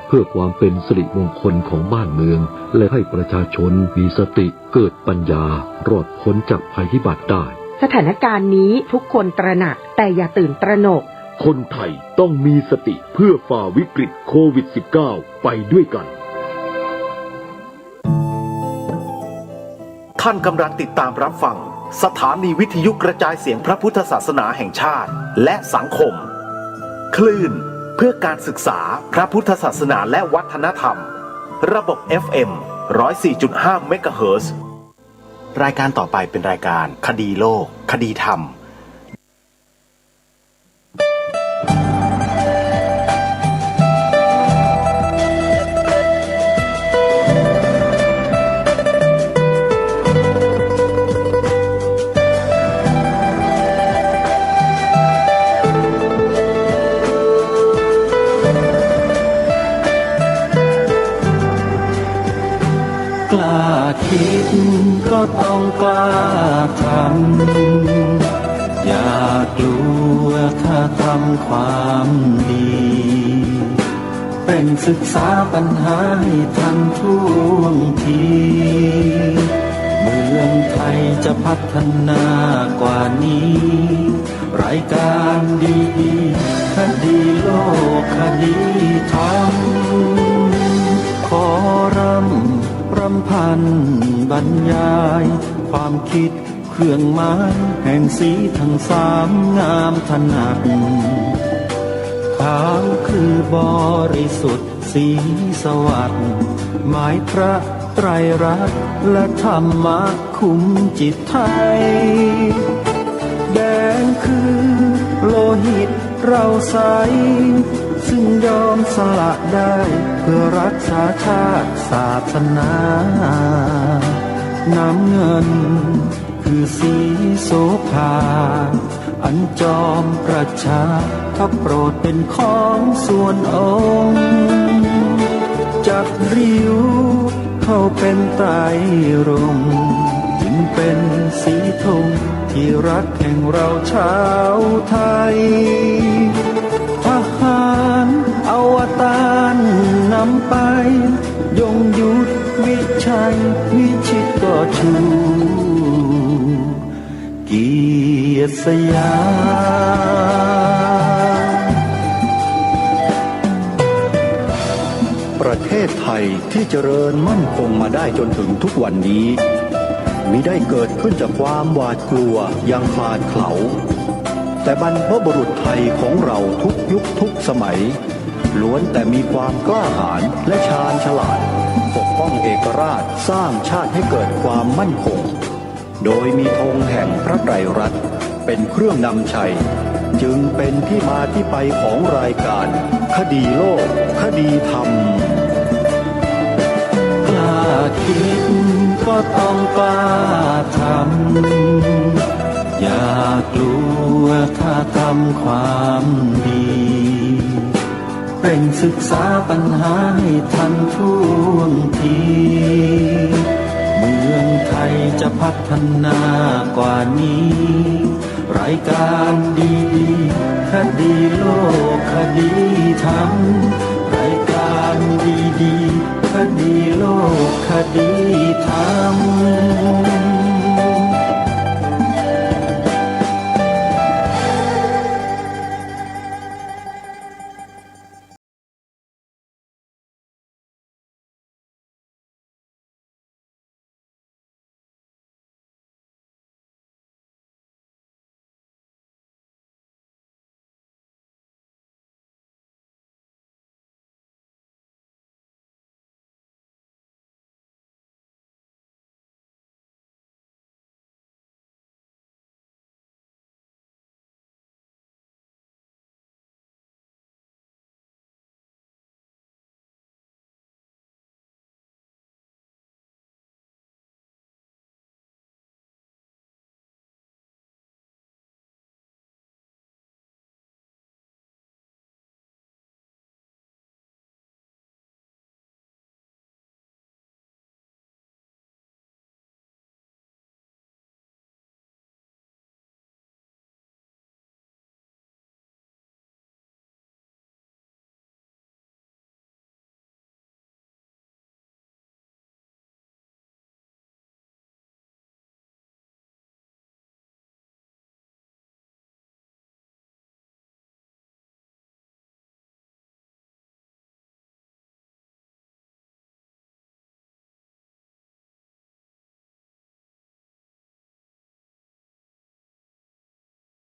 เพื่อความเป็นสิริมงคลของบ้านเมืองและให้ประชาชนมีสติเกิดปัญญารอดพ้นจากภัยพิบัติได้สถานการณ์นี้ทุกคนตระหนักแต่อย่าตื่นตระหนกคนไทยต้องมีสติเพื่อฝ่าวิกฤตโควิด -19 ไปด้วยกันท่านกำลังติดตามรับฟังสถานีวิทยุกระจายเสียงพระพุทธศาสนาแห่งชาติและสังคมคลื่นเพื่อการศึกษาพระพุทธศาสนาและวัฒนธรรมระบบ FM 104.5 เมกะเฮิรตซ์รายการต่อไปเป็นรายการคดีโลกคดีธรรมกล้าคิดก็ต้องกล้าทำอย่ากลัวถ้าทำความดีเป็นศึกษาปัญหาให้ทันท่วงทีเมืองไทยจะพัฒนากว่านี้รายการดีคดีโลกคดีธรรมขอรำพันบรรยายความคิดเครื่องหมายแห่งสีทั้งสามงามถนัดขาวคือบริสุทธิ์สีสวัสดิ์หมายพระไตรรัตน์และธรรมะคุ้มจิตไทยแดงคือโลหิตเราใสซึ่งยอมสละได้เพื่อรักษาชาติศาสนาน้ำเงินคือสีโสภาอันจอมประชาถ้าโปรดเป็นของส่วนองค์จับริ้วเข้าเป็นไตรรงค์จึงเป็นสีธงที่รักแห่งเราชาวไทยทหารอวตารนำไปยงยุทธวิชัยวิชิตก็ชูเกียรติสยามประเทศไทยที่เจริญมั่นคงมาได้จนถึงทุกวันนี้มิได้เกิดขึ้นจากความหวาดกลัวอย่างคลาดเขลาแต่บรรพบุรุษไทยของเราทุกยุคทุกสมัยล้วนแต่มีความกล้าหาญและชาญฉลาดปกป้องเอกราชสร้างชาติให้เกิดความมั่นคงโดยมีธงแห่งพระไตรรัตน์เป็นเครื่องนำชัยจึงเป็นที่มาที่ไปของรายการคดีโลกคดีธรรมกล้าคิดก็ต้องกล้าทำอย่ากลัวถ้าทำความดีเป็นศึกษาปัญหาให้ทันท่วงทีเมืองไทยจะพัฒนากว่านี้รายการดีคดีโลกคดีธรรมรายการดีคดีโลกคดีธรรม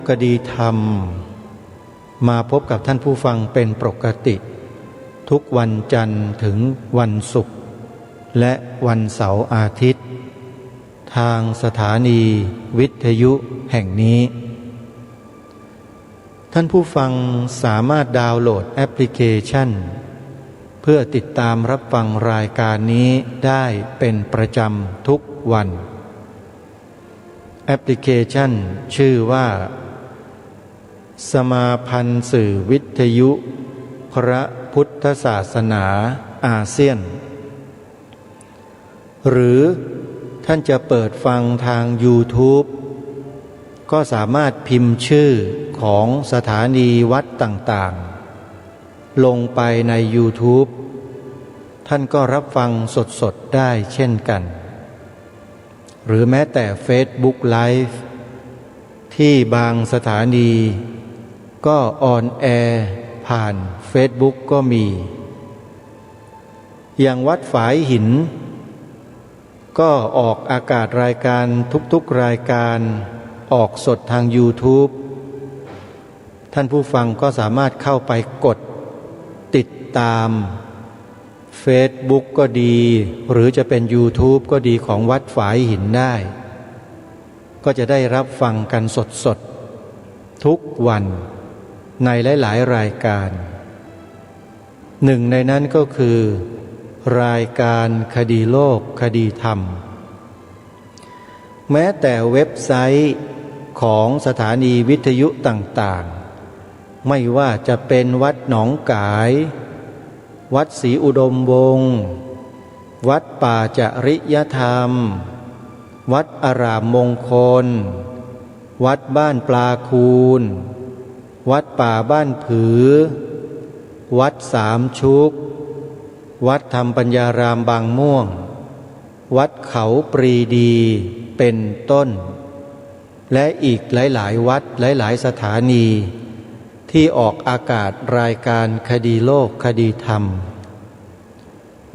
คดีธรรมมาพบกับท่านผู้ฟังเป็นปกติทุกวันจันทร์ถึงวันศุกร์และวันเสาร์อาทิตย์ทางสถานีวิทยุแห่งนี้ท่านผู้ฟังสามารถดาวน์โหลดแอปพลิเคชันเพื่อติดตามรับฟังรายการนี้ได้เป็นประจำทุกวันแอปพลิเคชันชื่อว่าสมาพันธ์สื่อวิทยุพระพุทธศาสนาอาเซียนหรือท่านจะเปิดฟังทาง YouTube ก็สามารถพิมพ์ชื่อของสถานีวัดต่างๆลงไปใน YouTube ท่านก็รับฟังสดๆได้เช่นกันหรือแม้แต่ Facebook Live ที่บางสถานีก็ออนแอร์ผ่าน Facebook ก็มีอย่างวัดฝายหินก็ออกอากาศรายการทุกๆรายการออกสดทาง YouTube ท่านผู้ฟังก็สามารถเข้าไปกดติดตาม Facebook ก็ดีหรือจะเป็น YouTube ก็ดีของวัดฝายหินได้ก็จะได้รับฟังกันสดๆทุกวันในหลายๆรายการหนึ่งในนั้นก็คือรายการคดีโลกคดีธรรมแม้แต่เว็บไซต์ของสถานีวิทยุต่างๆไม่ว่าจะเป็นวัดหนองกายวัดศรีอุดมวงศ์วัดป่าจริยธรรมวัดอารามมงคลวัดบ้านปลาคูนวัดป่าบ้านผือวัดสามชุกวัดธรรมปัญญารามบางม่วงวัดเขาปรีดีเป็นต้นและอีกหลายๆวัดหลายๆสถานีที่ออกอากาศรายการคดีโลกคดีธรรม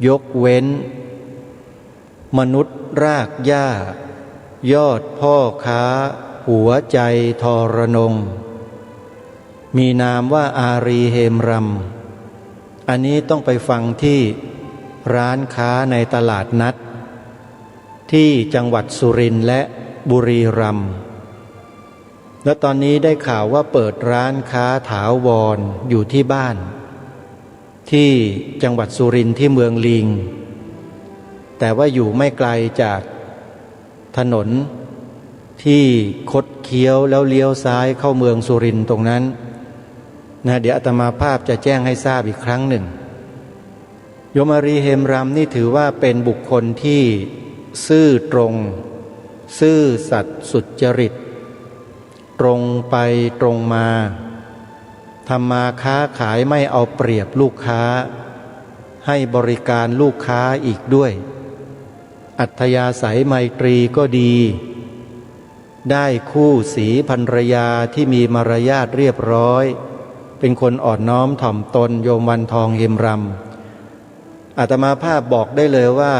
ยกเว้นมนุษย์รากหญ้ายอดพ่อค้าหัวใจทรนงมีนามว่าอารีเฮมรำอันนี้ต้องไปฟังที่ร้านค้าในตลาดนัดที่จังหวัดสุรินทร์และบุรีรัมย์และตอนนี้ได้ข่าวว่าเปิดร้านค้าถาวรอยู่ที่บ้านที่จังหวัดสุรินทร์ที่เมืองลิงแต่ว่าอยู่ไม่ไกลจากถนนที่คดเคี้ยวแล้วเลี้ยวซ้ายเข้าเมืองสุรินทร์ตรงนั้นเดี๋ยวอาตมาภาพจะแจ้งให้ทราบอีกครั้งหนึ่งโยมอารีเฮมรำนี่ถือว่าเป็นบุคคลที่ซื่อตรงซื่อสัตย์สุจริตตรงไปตรงมาทำมาค้าขายไม่เอาเปรียบลูกค้าให้บริการลูกค้าอีกด้วยอัธยาศัยไมตรีก็ดีได้คู่สีภรรยาที่มีมารยาทเรียบร้อยเป็นคนอ่อนน้อมถ่อมตนโยมวันทองเฮมรำอาตมาภาพบอกได้เลยว่า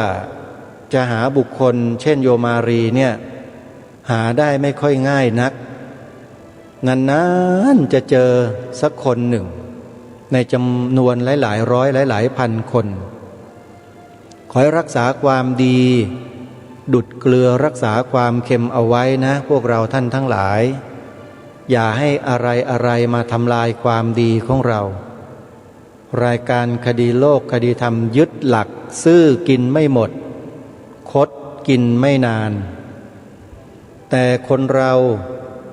จะหาบุคคลเช่นโยมารีเนี่ยหาได้ไม่ค่อยง่ายนักนานๆจะเจอสักคนหนึ่งในจำนวนหลายๆร้อยหลายๆพันคนขอให้รักษาความดีดุจเกลือรักษาความเค็มเอาไว้นะพวกเราท่านทั้งหลายอย่าให้อะไรมาทำลายความดีของเรารายการคดีโลกคดีธรรมยึดหลักซื่อกินไม่หมดคดกินไม่นานแต่คนเรา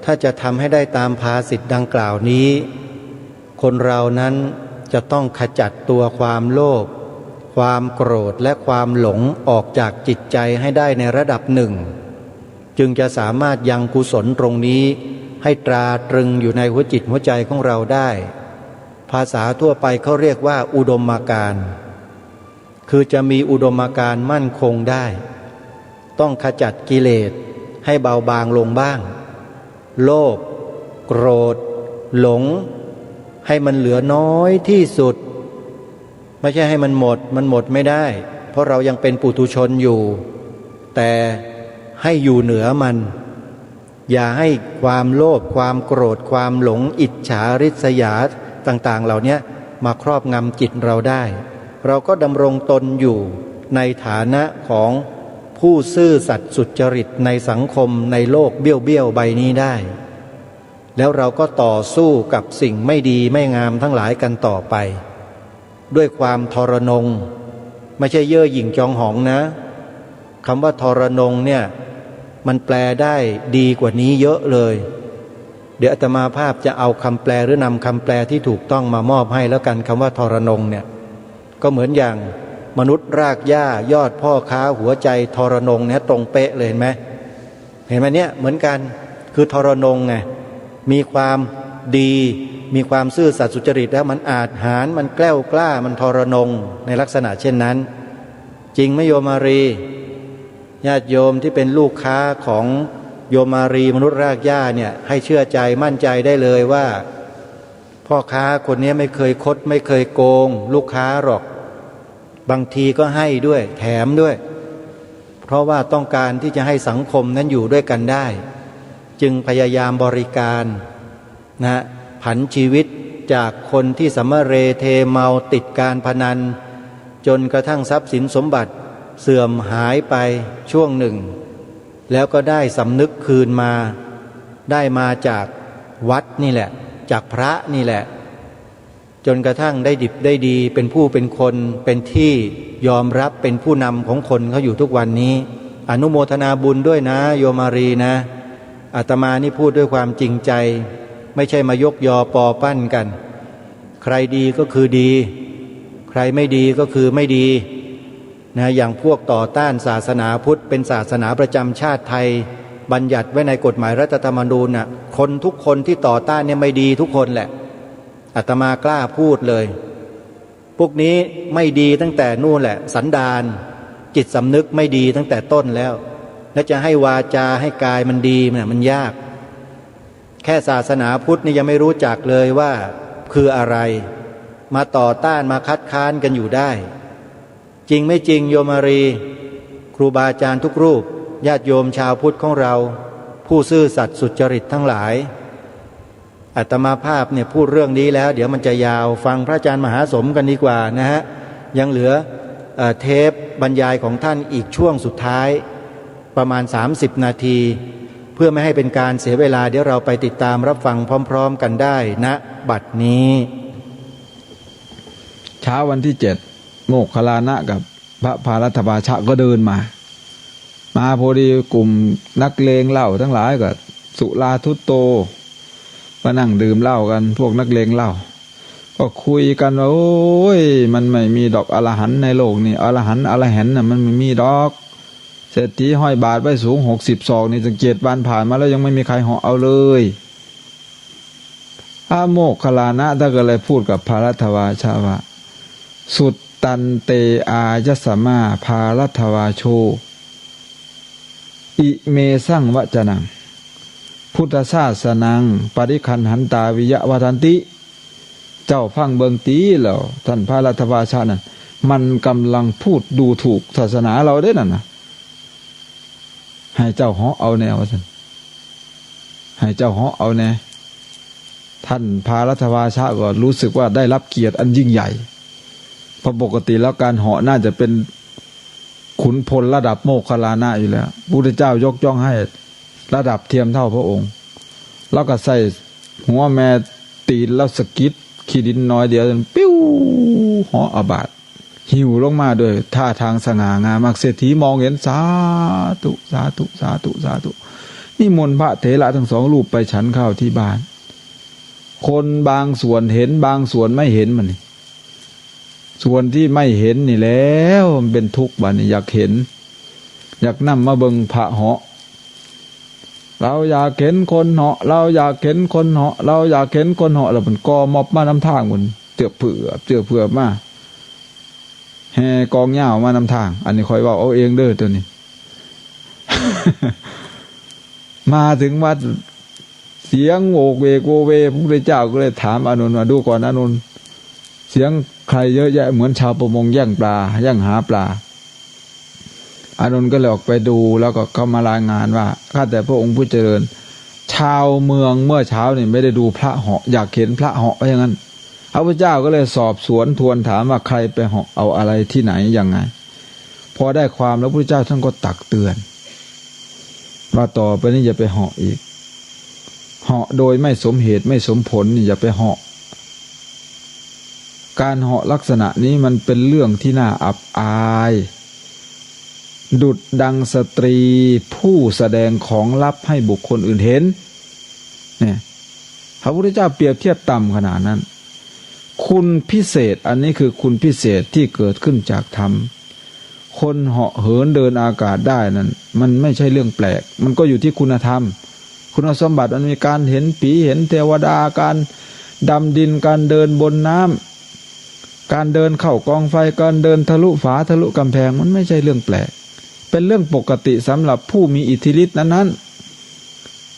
ถ้าจะทำให้ได้ตามภาษิตดังกล่าวนี้คนเรานั้นจะต้องขจัดตัวความโลภความโกรธและความหลงออกจากจิตใจให้ได้ในระดับหนึ่งจึงจะสามารถยังกุศลตรงนี้ให้ตราตรึงอยู่ในหัวจิตหัวใจของเราได้ภาษาทั่วไปเขาเรียกว่าอุดมการณ์คือจะมีอุดมการณ์มั่นคงได้ต้องขจัดกิเลสให้เบาบางลงบ้างโลภโกรธหลงให้มันเหลือน้อยที่สุดไม่ใช่ให้มันหมดไม่ได้เพราะเรายังเป็นปุถุชนอยู่แต่ให้อยู่เหนือมัน อย่าให้ความโลภความโกรธความหลงอิจฉาริษยาต่างๆเหล่านี้มาครอบงำจิตเราได้เราก็ดำรงตนอยู่ในฐานะของผู้ซื่อสัตย์สุจริตในสังคมในโลกเบี้ยวๆใบนี้ได้แล้วเราก็ต่อสู้กับสิ่งไม่ดีไม่งามทั้งหลายกันต่อไปด้วยความทรนงไม่ใช่เย่อหยิ่งจองหองนะคำว่าทรนงเนี่ยมันแปลได้ดีกว่านี้เยอะเลยเดี๋ยวอาตมาภาพจะเอาคำแปลหรือนำคำแปลที่ถูกต้องมามอบให้แล้วกันคำว่าทรนงเนี่ยก็เหมือนอย่างมนุษย์รากหญ้ายอดพ่อค้าหัวใจทรนงเนี่ยตรงเป๊ะเลยเห็นไหมเนี่ยเหมือนกันคือทรนงไงมีความดีมีความซื่อสัตย์สุจริตแล้วมันอาจหาญมันแกล้วกล้ามันทรนงในลักษณะเช่นนั้นจริงไหมโยมอารีญาติโยมที่เป็นลูกค้าของโยมอารีมนุษย์รากหญ้าเนี่ยให้เชื่อใจมั่นใจได้เลยว่าพ่อค้าคนนี้ไม่เคยคดไม่เคยโกงลูกค้าหรอกบางทีก็ให้ด้วยแถมด้วยเพราะว่าต้องการที่จะให้สังคมนั้นอยู่ด้วยกันได้จึงพยายามบริการนะผันชีวิตจากคนที่สำเรเทเมาติดการพนันจนกระทั่งทรัพย์สินสมบัติเสื่อมหายไปช่วงหนึ่งแล้วก็ได้สำนึกคืนมาได้มาจากวัดนี่แหละจากพระนี่แหละจนกระทั่งได้ดิบได้ดีเป็นผู้เป็นคนเป็นที่ยอมรับเป็นผู้นำของคนเขาอยู่ทุกวันนี้อนุโมทนาบุญด้วยนะโยมอารีนะอาตมานี่พูดด้วยความจริงใจไม่ใช่มายกยอปอปั้นกันใครดีก็คือดีใครไม่ดีก็คือไม่ดีนะอย่างพวกต่อต้านศาสนาพุทธเป็นศาสนาประจำชาติไทยบัญญัติไว้ในกฎหมายรัฐธรรมนูญน่ะคนทุกคนที่ต่อต้านเนี่ยไม่ดีทุกคนแหละอาตมากล้าพูดเลยพวกนี้ไม่ดีตั้งแต่นู่นแหละสันดานจิตสำนึกไม่ดีตั้งแต่ต้นแล้วและจะให้วาจาให้กายมันดีมันยากแค่ศาสนาพุทธนี่ยังไม่รู้จักเลยว่าคืออะไรมาต่อต้านมาคัดค้านกันอยู่ได้จริงไม่จริงโยมอารีครูบาอาจารย์ทุกรูปญาติโยมชาวพุทธของเราผู้ซื่อสัตย์สุจริตทั้งหลายอาตมาภาพเนี่ยพูดเรื่องนี้แล้วเดี๋ยวมันจะยาวฟังพระอาจารย์มหาสมกันดีกว่านะฮะยังเหลือเทปบรรยายของท่านอีกช่วงสุดท้ายประมาณ30นาทีเพื่อไม่ให้เป็นการเสียเวลาเดี๋ยวเราไปติดตามรับฟังพร้อมๆกันได้ณบัดนี้เช้าวันที่7โมกขลานะกับพระพารัตถวาชะก็เดินมาพอดีกลุ่มนักเลงเหล้าทั้งหลายก็สุราทุตโตมานั่งดื่มเหล้ากันพวกนักเลงเหล้าก็คุยกันว่าโอ้ยมันไม่มีดอกอรหันต์ในโลกนี่อรหันต์อรหันต์น่ะมันไม่มีดอกเศรษฐีห้อยบาทไว้สูง60 ศอกนี่ตั้ง7 วันผ่านมาแล้วยังไม่มีใครเหาะเอาเลยอาโมกขลานะถ้าก็เลยพูดกับพารัตถวาชะว่าสุตตันเตอายสมาภารัตถวาโชอิเมสังวจนังพุทธศาสนังปริคันหันตาวิยะวัฏันติเจ้าฟังเบิงตีแล้วท่านพารัตถวาชะนั่นมันกำลังพูดดูถูกศาสนาเราได้นั่นนะให้เจ้าเหาะเอาแนวว่าซั่นให้เจ้าเหาะเอาแนวท่านพารัตถวาชะก็รู้สึกว่าได้รับเกียรติอันยิ่งใหญ่เพราะปกติแล้วการเหาะน่าจะเป็นขุนพลระดับโมคคัลลานะอยู่แล้วพระพุทธเจ้ายกย่องให้ระดับเทียมเท่าพระองค์แล้วก็ใส่หัวแม่ตีนแล้วสะกิดขี้ดินน้อยเดียวปิ้วเหาะอาบาดหิวลงมาด้วยท่าทางสง่างามมากเศรษฐีมองเห็นสาธุสาธุสาธุสาธุนิมนต์พระเถระทั้ง2 รูปไปฉันข้าวที่บ้านคนบางส่วนเห็นบางส่วนไม่เห็นมันส่วนที่ไม่เห็นนี่แล้วมันเป็นทุกข์บัดนี้อยากเห็นอยากนำมาเบิ่งพระเหาะเราอยากเห็นคนเหาะเราอยากเห็นคนเหาะเราอยากเห็นคนเหาะแล้วมันกอมอบมานำทางมันเจือเผื่อมาแห่กองเหย้ามานำทางอันนี้คอยว่าเอาเองเด้อตัวนี้ มาถึงวัดเสียงโวกเวกโวเวพระพุทธเจ้าก็เลยถามอานนท์มาดูก่อนอานนท์เสียงใครเยอะแยะเหมือนชาวประมงแย่งปลาแย่งหาปลาอานนท์ก็เลยออกไปดูแล้วก็เข้ามารายงานว่าข้าแต่พระองค์ผู้เจริญ ชาวเมืองเมื่อเช้านี่ไม่ได้ดูพระเหาะอยากเห็นพระเหาะว่าอย่างนั้นพระพุทธเจ้าก็เลยสอบสวนทวนถามว่าใครไปเหาะเอาอะไรที่ไหนยังไงพอได้ความแล้วพระพุทธเจ้าท่านก็ตักเตือนว่าต่อไปนี้อย่าไปเหาะอีกเหาะโดยไม่สมเหตุไม่สมผลนี่อย่าไปเหาะการเหาะลักษณะนี้มันเป็นเรื่องที่น่าอับอายดุจดังสตรีผู้แสดงของลับให้บุคคลอื่นเห็นเนี่ยพระพุทธเจ้าเปรียบเทียบต่ำขนาดนั้นคุณพิเศษอันนี้คือคุณพิเศษที่เกิดขึ้นจากธรรมคนเหาะเหินเดินอากาศได้นั้นมันไม่ใช่เรื่องแปลกมันก็อยู่ที่คุณธรรมคุณสมบัติมันมีการเห็นผีเห็นเทวดาการดำดินการเดินบนน้ำการเดินเข้ากองไฟการเดินทะลุฝาทะลุกำแพงมันไม่ใช่เรื่องแปลกเป็นเรื่องปกติสำหรับผู้มีอิทธิฤทธิ์นั้น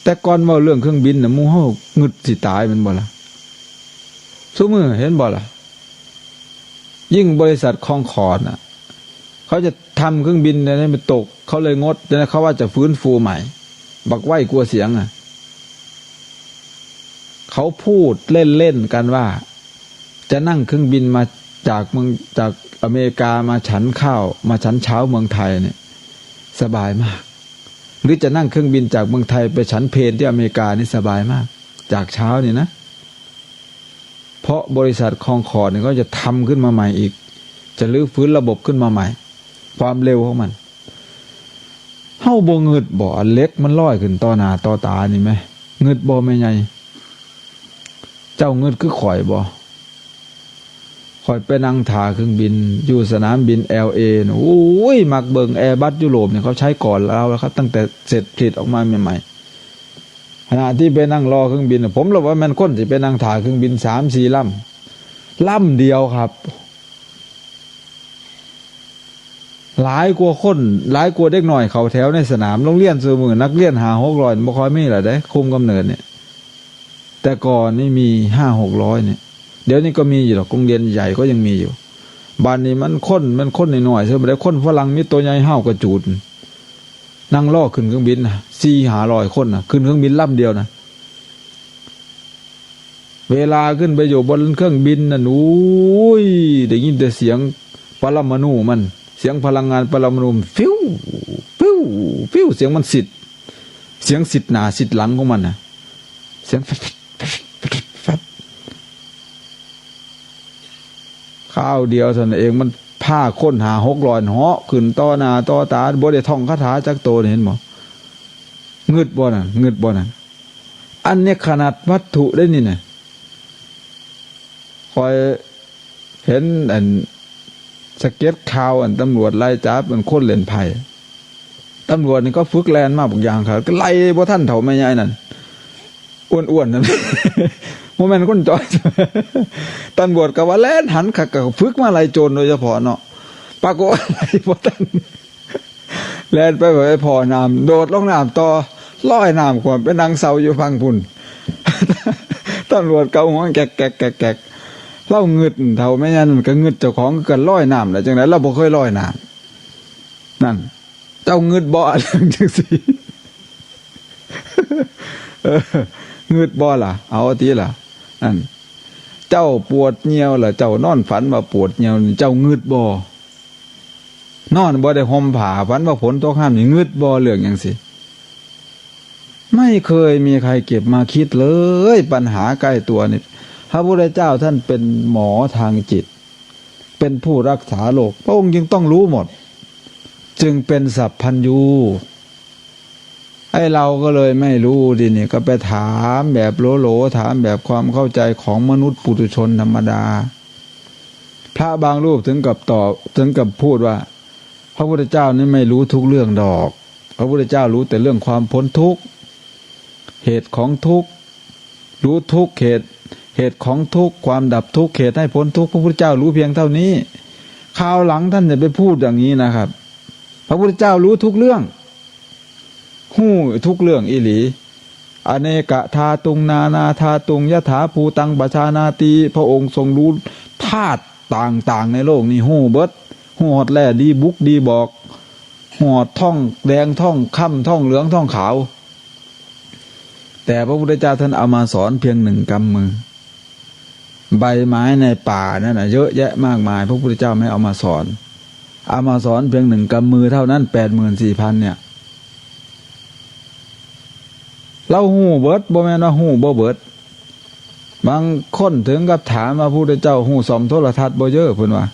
แต่ก่อนว่าเรื่องเครื่องบินน่ะมูเฮางึดสิตายมันบ่ล่ะซุมื้อเห็นบ่ล่ะยิ่งบริษัทคองคอร์ดน่ะเขาจะทำเครื่องบินให้มันตกเขาเลยงดแต่เขาว่าจะฟื้นฟูใหม่บักไว้กลัวเสียงอ่ะเขาพูดเล่นๆกันว่าจะนั่งเครื่องบินมาจากอเมริกามาฉันข้าวมาฉันเช้าเมืองไทยเนี่ยสบายมากหรือจะนั่งเครื่องบินจากเมืองไทยไปฉันเพลที่อเมริกานี่สบายมากจากเช้านี่นะเพราะบริษัทคองคอร์ดเนี่ยก็จะทำขึ้นมาใหม่อีกจะรื้อฟื้นระบบขึ้นมาใหม่ความเร็วของมันเฮาบ่เงิดบ่เล็กมันลอยขึ้นต่อหน้าต่อตานี่ไหมเงิดบ่แม่ใหญ่เจ้าเงิดคือข่อยบ่ข่อยไปนั่งถ่าเครื่องบินอยู่สนามบิน LA นะโอ้ยมักเบิ่งแอร์บัสยุโรปเนี่ยเขาใช้ก่อนเราแล้วครับตั้งแต่เสร็จผลิตออกมาใหม่ๆขณะที่ไปนั่งรอเครื่องบินผมรู้ว่ามันคนสิไปนั่งถ่าเครื่องบิน 3-4 ลำเดียวครับหลายกว่าคนหลายกว่าเด็กหน่อยเขาแถวในสนามโรงเรียนซื่อมือนักเรียน500-600บ่ค่อยมีล่ะเด้คุมกำเนิดเนี่ยแต่ก่อนนี่มี 500-600เนี่ยเดี๋ยวนี้ก็มีอยู่หรอกโรงเรียนใหญ่ก็ยังมีอยู่บ้านนี้มันคนหน่อยๆซะบ่ได้คนฝรั่งมีตัวใหญ่เฮากระจูดนั่งล่อขึ้นเครื่องบินน่ะ 400-500 คนน่ะขึ้นเครื่องบินลำเดียวนะเวลาขึ้นไปอยู่บนเครื่องบินน่ะโอ้ยได้ยินแต่เสียงปรมาณูมันเสียงพลังงานปรมาณูฟิวฟิวฟิวเสียงมันสิทธิ์เสียงสิทธิ์หน้าสิทธิ์หลังของมันน่ะเสียงข้าวเดียวเท่านั้นเองมันผ้าค้นหา600เหาะขึ้นต่อหน้าต่อตาบ่ได้ท่องคาถาจักโตเห็นบ่งึดบ่นั่นงึดบ่นั่นอันนี้ขนาดวัตถุได้นี่น่ะคอยเห็นอันสเก็ตข่าวอันตำรวจไล่จับเป็นคนเล่นไพ่ตำรวจนี่ก็ฝึกแลนมาบางอย่างครับก็ไล่บ่ทันเฒ่าแม่ใหญ่นั่นอ้วนๆนั่นโมเมนต์คนจอยตำรวจก็ว่าแล่นหันขักกับฝึกมาไล่โจรโดยเฉพาะเนาะปรากฏอะไรบ่ทันแล่นไปแบบไอ้พ่อน้ำโดดลงน้ำต่อลอยน้ำความไปนั่งเศร้าอยู่ฟังพุ่นตำรวจเกาหัวแกกเล่าเงึดเท่าแม่ยันก็เงึดเจ้าของก็ลอยน้ำแหละจังได๋เราบ่เคยลอยน้ำนั่นเจ้าเงึดบ่อะไรจังซี่เงึดบ่ล่ะเอาติล่ะนั่นเจ้าปวดเหี่ยวล่ะเจ้านอนฝันว่าปวดเหี่ยวเจ้าเงึดบ่นอนบ่ได้ห่มผ้าฝันว่าฝนตกห้ามนี่เงึดบ่เรื่องจังซี่ไม่เคยมีใครเก็บมาคิดเลยปัญหาใกล้ตัวนี่พระพุทธเจ้าท่านเป็นหมอทางจิตเป็นผู้รักษาโรคพระองค์จึงต้องรู้หมดจึงเป็นสัพพัญญูไอ้เราก็เลยไม่รู้ดิเนี่ยก็ไปถามแบบโหลถามแบบความเข้าใจของมนุษย์ปุถุชนธรรมดาพระบางรูปถึงกับพูดว่าพระพุทธเจ้านี่ไม่รู้ทุกเรื่องดอกพระพุทธเจ้ารู้แต่เรื่องความพ้นทุกข์เหตุของทุกข์รู้ทุกข์เหตุของทุกข์ความดับทุกข์เหตุให้พ้นทุกข์พระพุทธเจ้ารู้เพียงเท่านี้คราวหลังท่านจะไปพูดอย่างนี้นะครับพระพุทธเจ้ารู้ทุกเรื่องฮู้ทุกเรื่องอีหลีอเนกธาตุงนานาธาตุงยถาภูตังปชานาติพระองค์ทรงรู้ธาตุต่างๆในโลกนี้ฮู้เบิดฮู้ฮอดแลดีบุกดีบอกฮู้ฮอดท่องแดงท่องค่ำท่องเหลืองท่องขาว แต่พระพุทธเจ้าท่านเอามาสอนเพียงหนึ่งกำมือใบไม้ในป่านั่นน่ะเยอะแยะมากมายพระพุทธเจ้าไม่เอามาสอนเอามาสอนเพียงหนึ่งกำมือเท่านั้น 84,000 เนี่ยเราหู้เบิดบ่แม่นว่าหู้บ่เบิดบางคนถึงกับถามว่าพระพุทธเจ้าหู้ซ่อมโทรทัศน์บ่เยอะเพิ่นว่า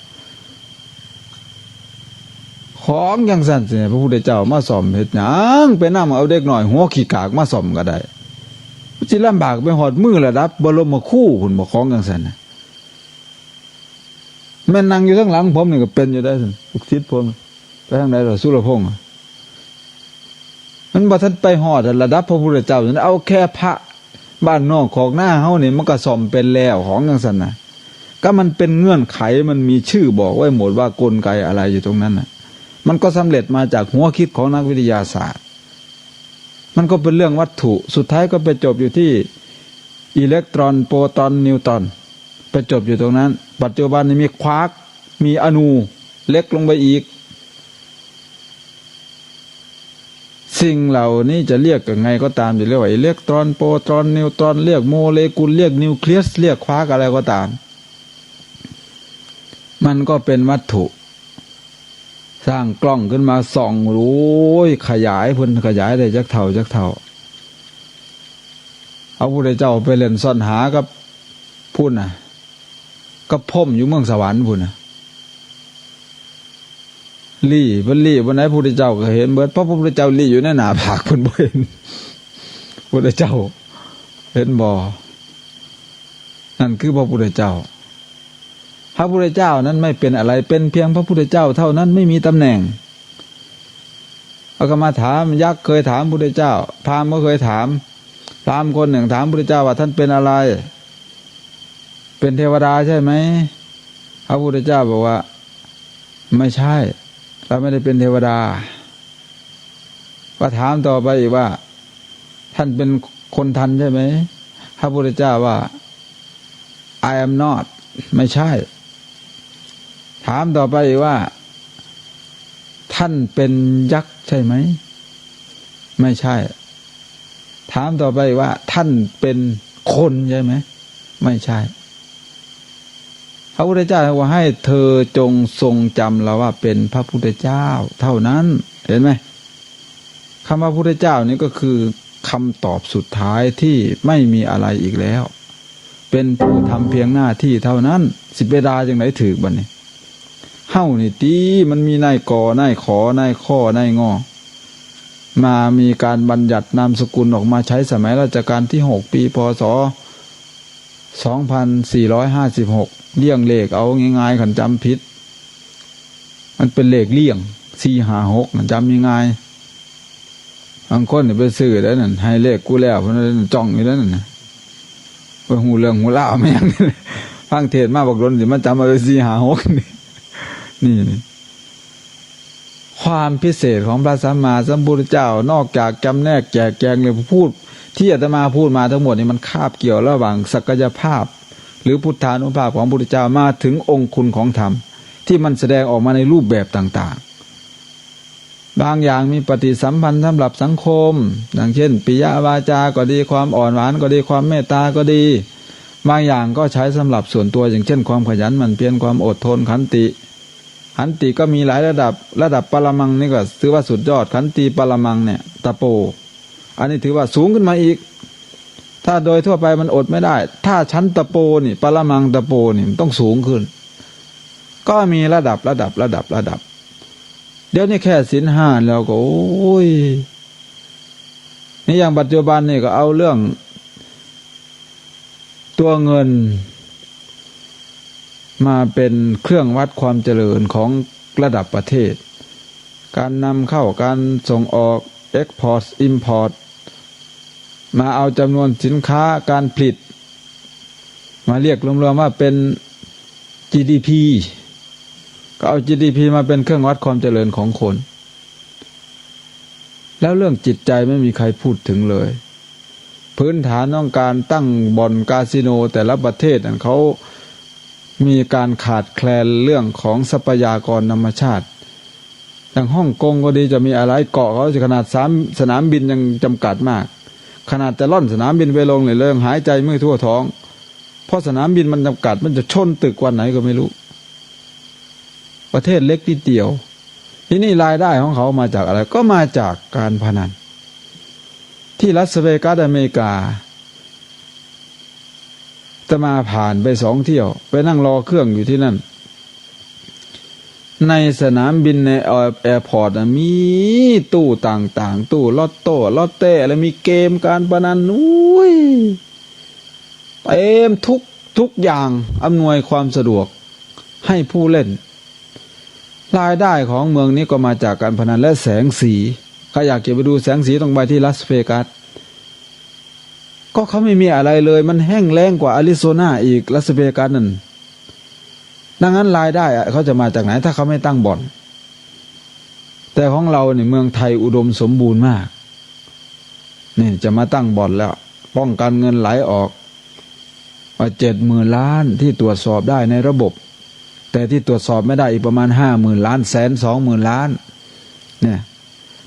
ของจังซั่นสิพระพุทธเจ้ามาซ่อมเฮ็ดหยังไปนำเอาเด็กน้อยหัวขี้กากมาซ่อมก็ได้สิลำบากไปหอดมือระดับบรมครูพุ่นบ่ของจังซั่นน่ะแม่นนั่งอยู่ข้างหลังผมนี่ก็เป็นอยู่ได้ซั่นลูกศิษย์ผมไปทางใดล่ะสุรพงษ์มันบ่ทันไปหอดระดับพระพุทธเจ้าเอาแค่พระบ้านนอกของหน้าเฮานี่มันก็ซ่อมเป็นแล้วของจังซั่นน่ะก็มันเป็นเงื่อนไขมันมีชื่อบอกไว้หมดว่ากลไกอะไรอยู่ตรงนั้นน่ะมันก็สำเร็จมาจากหัวคิดของนักวิทยาศาสตร์มันก็เป็นเรื่องวัตถุสุดท้ายก็ไปจบอยู่ที่อิเล็กตรอนโปรตอนนิวตรอนไปจบอยู่ตรงนั้นปัจจุบันนี้มีควาร์กมีอนูเล็กลงไปอีกสิ่งเหล่านี้จะเรียกยังไงก็ตามจะเรียกว่าอิเล็กตรอนโปรตอนนิวตรอนเรียกโมเลกุลเรียกนิวเคลียสเรียกควาร์กอะไรก็ตามมันก็เป็นวัตถุสร้างกล้องขึ้นมาส่องโอ้ยขยายเพิ่นขยายได้จักเท่าเอาพระพุทธเจ้าไปเล่นซ่อนหากับพุ่นน่ะก็พ่มอยู่เมืองสวรรค์พุ่นน่ะลี่เพิ่นลี่วันไหนพระพุทธเจ้าก็เห็นเบิดเพราะพระพุทธเจ้าลี่อยู่ในหน้าผากเพิ่นบ่เห็นพระพุทธเจ้าเห็นบ่นั่นคือพระพุทธเจ้าพระพุทธเจ้านั้นไม่เป็นอะไรเป็นเพียงพระพุทธเจ้าเท่านั้นไม่มีตำแหน่งเอาก็มาถามยักษ์เคยถามพระพุทธเจ้าพราหมณ์ก็เคยถามพราหมณ์คนหนึ่งถามพระพุทธเจ้าว่าท่านเป็นอะไรเป็นเทวดาใช่ไหมพระพุทธเจ้าบอกว่าไม่ใช่เราไม่ได้เป็นเทวดาก็ถามต่อไปอีกว่าท่านเป็นคนทันใช่ไหมพระพุทธเจ้าว่า I am not ไม่ใช่ถามต่อไปอีกว่าท่านเป็นยักษ์ใช่ไหมไม่ใช่ถามต่อไปว่าท่านเป็นคนใช่ไหมไม่ใช่พระพุทธเจ้าว่าให้เธอจงทรงจำเราว่าเป็นพระพุทธเจ้าเท่านั้นเห็นไหมคำว่าพุทธเจ้านี้ก็คือคำตอบสุดท้ายที่ไม่มีอะไรอีกแล้วเป็นผู้ทำเพียงหน้าที่เท่านั้นสิเวดาจังไหนถือบัดนี้เฮ้านี่ตีมันมีนายกอนายขอนายข้อนายงอมามีการบัญญัตินามสกุลออกมาใช้สมัยรัชกาลที่6ปีพศ2456เลี่ยงเลขเอาง่ายๆขันจำผิดมันเป็นเลขเลี่ยง456มันจำง่ายๆบางคนไปซื้อแล้วนั่นให้เลขกูแล้วเพราะนั้นจ้องอยู่แล้วนั่นไปหูเรื่องหูเล่าแม่งฟังเทศมาบอกโดนสิมันจำเอา456นี่ความพิเศษของพระสัมมาสัมพุทธเจ้านอกจากจำแนกแจกแจงเลยพูดที่อาตมาพูดมาทั้งหมดนี่มันคาบเกี่ยวระหว่างศักยภาพหรือพุทธานุภาพของพระพุทธเจ้ามาถึงองค์คุณของธรรมที่มันแสดงออกมาในรูปแบบต่างๆบางอย่างมีปฏิสัมพันธ์สำหรับสังคมอย่างเช่นปิยวาจาก็ดีความอ่อนหวานก็ดีความเมตตาก็ดีบางอย่างก็ใช้สำหรับส่วนตัวอย่างเช่นความขยันหมั่นเพียรความอดทนขันติก็มีหลายระดับปรมังนี่ก็ถือว่าสุดยอดขันติปรมังเนี่ยตะโปอันนี้ถือว่าสูงขึ้นมาอีกถ้าโดยทั่วไปมันอดไม่ได้ถ้าชั้นตะโปนี่ปรมังตะโปนี่มันต้องสูงขึ้นก็มีระดับเดี๋ยวนี้แค่ศีล5แล้วก็โอ้ยนี่อย่างปัจจุบันนี่ก็เอาเรื่องตัวเงินมาเป็นเครื่องวัดความเจริญของระดับประเทศการนำเข้าการส่งออก export import มาเอาจำนวนสินค้าการผลิตมาเรียกรวมๆว่าเป็น GDP ก็เอา GDP มาเป็นเครื่องวัดความเจริญของคนแล้วเรื่องจิตใจไม่มีใครพูดถึงเลยพื้นฐานของการตั้งบ่อนคาสิโนแต่ละประเทศนั้นเขามีการขาดแคลนเรื่องของทรัพยากรธรรมชาติอย่างฮ่องกงก็ดีจะมีอะไรเกาะเขาขนาด3 สนามบินยังจำกัดมาก ขนาดจะล่อนสนามบินไปลงเลยเรื่องหายใจไม่ทั่วท้องเพราะสนามบินมันจำกัดมันจะชนตึกวันไหนก็ไม่รู้ประเทศเล็กนิดเดียวที่นี่รายได้ของเขามาจากอะไรก็มาจากการพนันที่ลาสเวกัสอเมริกาจะมาผ่านไป2 เที่ยวไปนั่งรอเครื่องอยู่ที่นั่นในสนามบินในแอร์พอร์ตมีตู้ต่างๆตู้ลอตโต้ลอตเต้อะไรมีเกมการพนันอุ้ยเต็มทุกอย่างอำนวยความสะดวกให้ผู้เล่นรายได้ของเมืองนี้ก็มาจากการพนันและแสงสีใครอยากจะไปดูแสงสีต้องไปที่ลาสเวกัสก็เขาไม่มีอะไรเลยมันแห้งแล้งกว่าอาริโซนาอีกลาสเวกัสนั่นดังนั้นรายได้เขาจะมาจากไหนถ้าเขาไม่ตั้งบ่อนแต่ของเราเนี่ยเมืองไทยอุดมสมบูรณ์มากนี่จะมาตั้งบ่อนแล้วป้องกันเงินไหลออกว่า70,000 ล้านที่ตรวจสอบได้ในระบบแต่ที่ตรวจสอบไม่ได้อีกประมาณ50,000 ล้าน120,000 ล้านเนี่ย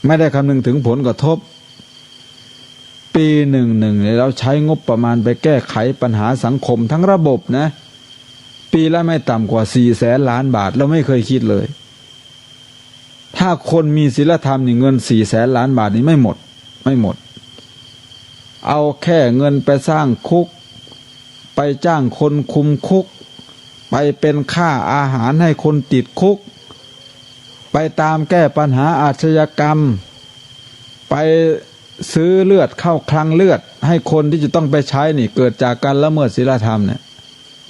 ไม่ได้คำนึงถึงผลกระทบปีหนึ่งเนี่ยเราใช้งบประมาณไปแก้ไขปัญหาสังคมทั้งระบบนะปีละไม่ต่ำกว่า400,000 ล้านบาทเราไม่เคยคิดเลยถ้าคนมีศีลธรรมนี่เงิน400,000 ล้านบาทนี่ไม่หมดเอาแค่เงินไปสร้างคุกไปจ้างคนคุมคุกไปเป็นค่าอาหารให้คนติดคุกไปตามแก้ปัญหาอาชญากรรมไปซื้อเลือดเข้าคลังเลือดให้คนที่จะต้องไปใช้นี่เกิดจากการละเมิดศีลธรรมเนี่ย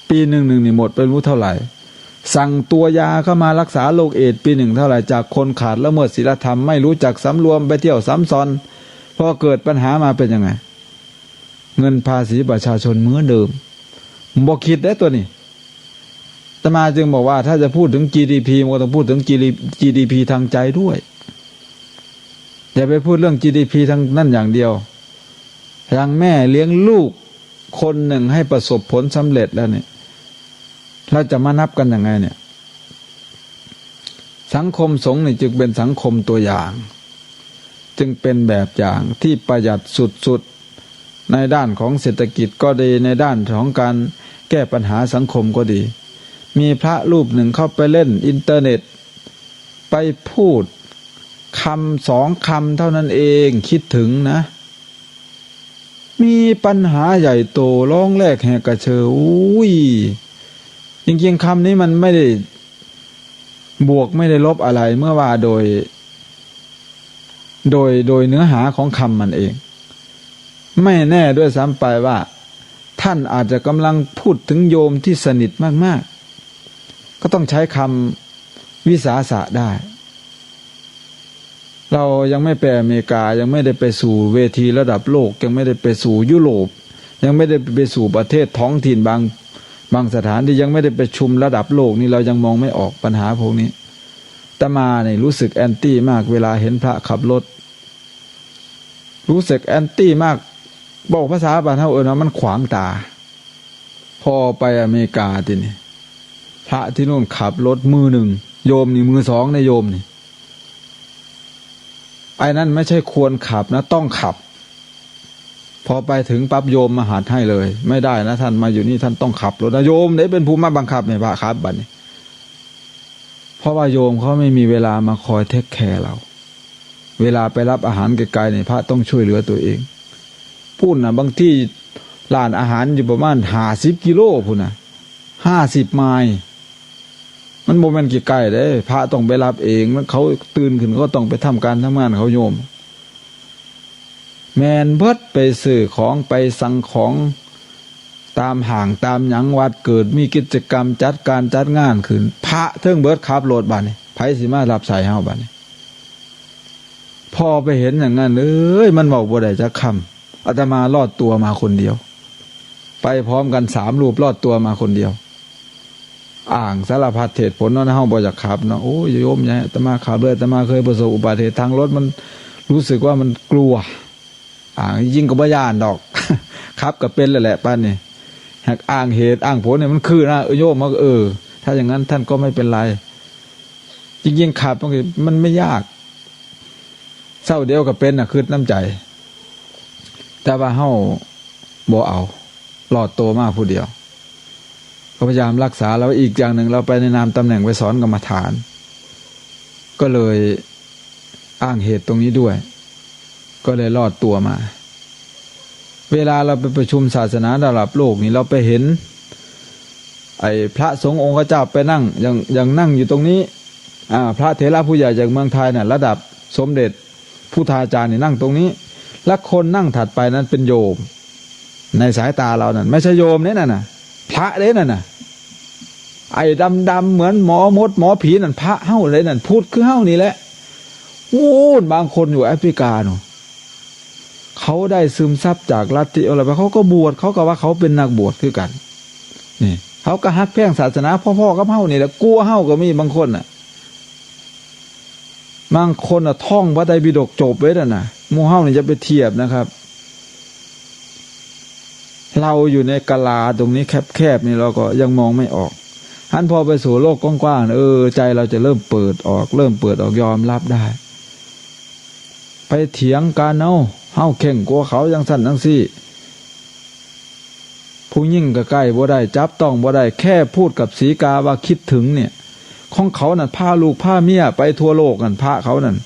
ปีหนึ่งนี่หมดไปรู้เท่าไหร่สั่งตัวยาเข้ามารักษาโรคเอดส์ปีหนึ่งเท่าไหร่จากคนขาดละเมิดศีลธรรมไม่รู้จักสำรวมไปเที่ยวซ้ำซ้อนพอเกิดปัญหามาเป็นยังไงเงินภาษีประชาชนเหมือนเดิมบอกคิดได้ตัวนี้อาตมาจึงบอกว่าถ้าจะพูดถึง GDP มันก็ต้องพูดถึง GDP ทางใจด้วยอย่าไปพูดเรื่อง GDP ทางนั่นอย่างเดียวทางแม่เลี้ยงลูกคนหนึ่งให้ประสบผลสำเร็จแล้วเนี่ยเราจะมานับกันยังไงเนี่ยสังคมสงฆ์นี่จึงเป็นสังคมตัวอย่างจึงเป็นแบบอย่างที่ประหยัดสุดๆในด้านของเศรษฐกิจก็ดีในด้านของการแก้ปัญหาสังคมก็ดีมีพระรูปหนึ่งเข้าไปเล่นอินเทอร์เน็ตไปพูดคำ2 คำเท่านั้นเองคิดถึงนะมีปัญหาใหญ่โตร้องแรกแหกกระเชออุ้ยจริงๆคำนี้มันไม่ได้บวกไม่ได้ลบอะไรเมื่อว่าโดยเนื้อหาของคำมันเองไม่แน่ด้วยซ้ำไปว่าท่านอาจจะกำลังพูดถึงโยมที่สนิทมากๆก็ต้องใช้คำวิสาสะได้เรายังไม่ไปอเมริกายังไม่ได้ไปสู่เวทีระดับโลกยังไม่ได้ไปสู่ยุโรปยังไม่ได้ไปสู่ประเทศท้องถิ่นบางสถานที่ยังไม่ได้ไปชุมระดับโลกนี่เรายังมองไม่ออกปัญหาพวกนี้อาตมาเนี่ยรู้สึกแอนตี้มากเวลาเห็นพระขับรถรู้สึกแอนตี้มากบอกภาษาบ้านเฮาว่ามันขวางตาพอไปอเมริกาทีนี่พระที่นู่นขับรถมือหนึ่งโยมนี่มือ2ในโยมนี่ไอ้นั่นไม่ใช่ควรขับนะต้องขับพอไปถึงปั๊บโยมมาหัดให้เลยไม่ได้นะท่านมาอยู่นี่ท่านต้องขับรถนะโยมได้เป็นผู้มาบังคับเนี่ยพระครับบัดนี้เพราะว่าโยมเขาไม่มีเวลามาคอยเทคแคร์เราเวลาไปรับอาหารไกลๆเนี่ยพระต้องช่วยเหลือตัวเองพูดนะบางที่ร้านอาหารอยู่ประมาณ50 กิโลพูดนะ50 ไมล์มันโมเมนต์กี่ไกลเด้พระต้องไปรับเองแล้วเขาตื่นขึ้นก็ต้องไปทำการทำงานเขาโยมแมนเบิดไปซื้อของไปสั่งของตามห่างตามหยังวัดเกิดมีกิจกรรมจัดการจัดงานขึ้นพระเทิงเบิดขับรถบัดนี้ไผสิมารับใส่เฮาบัดนี้พอไปเห็นอย่างนั้นมันบอกบ่ได้จักคำอาตมารอดตัวมาคนเดียวไปพร้อมกัน3 รูปรอดตัวมาคนเดียวอ่างสารพัดเหตุผลเนาะเฮาบ่อยากขับเนาะโอ้ยโยมเนี่ยอาตมาขับเลยอาตมาเคยประสบอุบัติเหตุทางรถมันรู้สึกว่ามันกลัวยิ่งก็บ่ย่านดอก ขับก็เป็นแล้วแหละป้านนี่หากอ้างเหตุอ้างผลเนี่ยมันคือนะโยมมันถ้าอย่างนั้นท่านก็ไม่เป็นไรจริงๆขับมันไม่ยากเศร้าเดียวก็เป็นคือน้ำใจ แต่ว่าเฮาบ่เอารอดตัวมาผู้เดียวก็พยายามรักษาแล้วอีกอย่างหนึ่งเราไปในนามตำแหน่งไปสอนกรรมฐาน ก็เลยอ้างเหตุตรงนี้ด้วย ก็เลยรอดตัวมาเวลาเราไปประชุมศาสนาระดับโลกนี่เราไปเห็นไอ้พระสงฆ์องค์เจ้าไปนั่งอย่างนั่งอยู่ตรงนี้พระเถระผู้ใหญ่จากเมืองไทยเนี่ยระดับสมเด็จพุทธาจารย์นี่นั่งตรงนี้และคนนั่งถัดไปนั้นเป็นโยมในสายตาเรานั่นไม่ใช่โยมเนี่ยน่ะพระเลยนั่นน่ะไอ้ดำๆเหมือนหมอมดหมอผีนั่นพระเฮ้าเลยนั่นพูดคือเฮ้านี่แหละโอ้บางคนอยู่แอฟริกาเนาะเขาได้ซึมซับจากลัทธิอะไรไปเขาก็บวชเขาก็ว่าเขาเป็นนักบวชคือกันนี่เขาก็ฮักแพร่งศาสนาพ่อๆกับเฮ้านี่แหละกลัวเฮ้าก็มีบางคนน่ะบางคนน่ะท่องพระไตรปิฎกจบไว้น่ะหมู่เฮ้านี่จะไปเทียบนะครับเราอยู่ในกะลาตรงนี้แคบๆนี่เราก็ยังมองไม่ออกหันพอไปสู่โลกกว้างๆใจเราจะเริ่มเปิดออกยอมรับได้ไปเถียงกันเฮาเข่งกลัวเขายังสั่นทั้งซี่ผู้ยิ่งก็ใกล้บ่ได้จับต้องบ่ได้แค่พูดกับสีกาว่าคิดถึงเนี่ยของเขานั่นพาลูกพาเมียไปทั่วโลกนั่นพระเขานั่น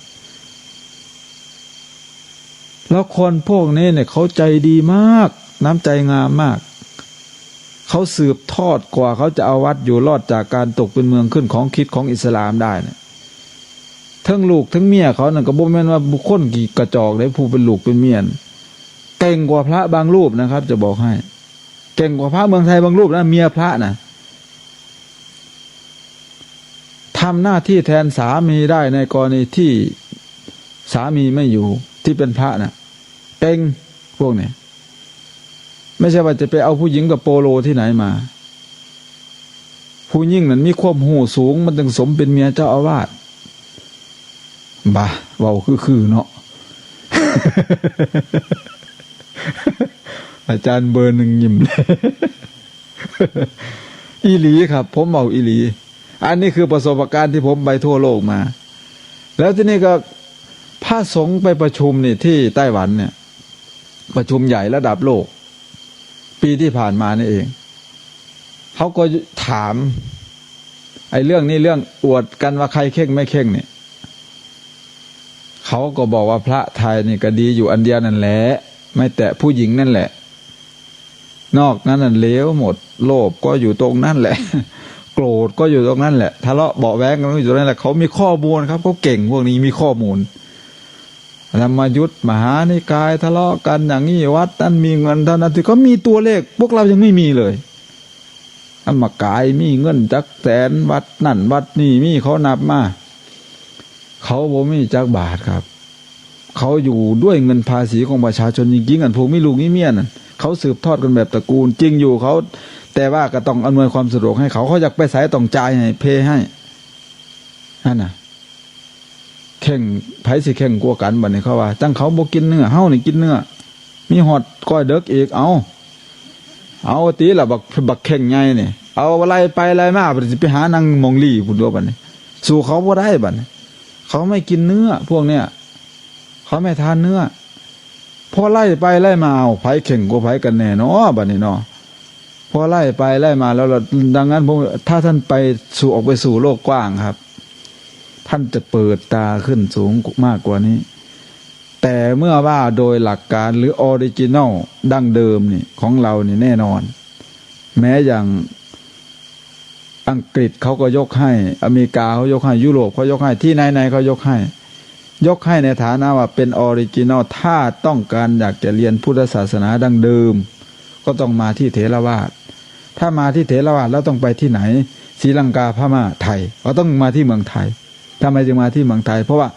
แล้วคนพวกนี้เนี่ยเขาใจดีมากน้ำใจงามมากเขาสืบทอดกว่าเขาจะเอาวัดอยู่รอดจากการตกเป็นเมืองขึ้นของคิดของอิสลามได้เนี่ยทั้งลูกทั้งเมียเขานั่นก็บ่แม่นว่าบุคคลกี่กระจอกได้ผู้เป็นลูกเป็นเมียเก่งกว่าพระบางรูปนะครับจะบอกให้เก่งกว่าพระเมืองไทยบางรูปนะเมียพระนะทำหน้าที่แทนสามีได้ในกรณีที่สามีไม่อยู่ที่เป็นพระนะเก่งพวกนี้ไม่ใช่ว่าจะไปเอาผู้หญิงกับโปโลที่ไหนมาผู้หญิงนั้นมีความหูสูงมันถึงสมเป็นเมียเจ้าอาวาสบ่าเว้าคือเนาะ อาจารย์เบอร์หนึ่งยิ้ม อีหลีครับผมเว้าอีหลีอันนี้คือประสบการณ์ที่ผมไปทั่วโลกมาแล้วที่นี่ก็พระสงฆ์ไปประชุมนี่ที่ไต้หวันเนี่ยประชุมใหญ่ระดับโลกปีที่ผ่านมานี่เองเขาก็ถามไอ้เรื่องนี้เรื่องอวดกันว่าใครเข่งไม่เข่งเนี่ยเขาก็บอกว่าพระไทยนี่ก็ดีอยู่อันเดียวนั่นแหละไม่แตะผู้หญิงนั่นแหละนอกนั้นนั่นเลวหมดโลภก็อยู่ตรงนั้นแหละ โกรธก็อยู่ตรงนั้นแหละทะเลาะเบาะแว้งกันอยู่ตรงนั้นแหละเขามีข้อมูลครับเขาเก่งพวกนี้มีข้อมูลธรรมยุทธมหานิกายทะเลาะกันอย่างนี้วัดนั้นมีเงินเท่านั้นที่เขามีตัวเลขพวกเรายังไม่มีเลยธรรมกายมีเงินจักแสนวัดนั่นวัดนี่มีเขานับมาเขาบ่มีจักบาทครับเขาอยู่ด้วยเงินภาษีของประชาชนจริงๆกันพวกมีลูกมีเมียนั่นเขาสืบทอดกันแบบตระกูลจริงอยู่เขาแต่ว่าก็ต้องอำนวยความสะดวกให้เขาอยากไปไสต้องจ่ายให้เพให้นั่นน่ะแข่งไผสิแข่งกลัวกันบัดนี้เขาว่าจังเขาบ่กินเนื้อเฮานี่กินเนื้อมีฮอดก้อยเด็กอีกเอาตีละบักแข่งใหญ่นี่เอาอะไรไปอะไรมาบัดสิไปหานางมองลี่พุ่นตัวบัดนี้สู้เขาบ่ได้บัดนี้เขาไม่กินเนื้อพวกเนี้ยเขาไม่ทานเนื้อพอไล่ไปไล่มาเอาไผแข่งกว่าไผกันแน่เนาะบัดนี้เนาะพอไล่ไปไล่มาแล้วดังนั้นผมถ้าท่านไปสู่ออกไปสู่โลกกว้างครับท่านจะเปิดตาขึ้นสูงมากกว่านี้แต่เมื่อว่าโดยหลักการหรือออริจินัลดั้งเดิมนี่ของเรานี่แน่นอนแม้อย่างอังกฤษเขาก็ยกให้อเมริกาเขายกให้ยุโรปเขายกให้ที่ไหนๆเขายกให้ในฐานะว่าเป็นออริจินัลถ้าต้องการอยากจะเรียนพุทธศาสนาดั้งเดิมก็ต้องมาที่เถรวาทถ้ามาที่เถรวาทแล้วต้องไปที่ไหนศรีลังกาพม่าไทยก็ต้องมาที่เมืองไทยทำไมจึงมาที่เมืองไทยเพราะว่า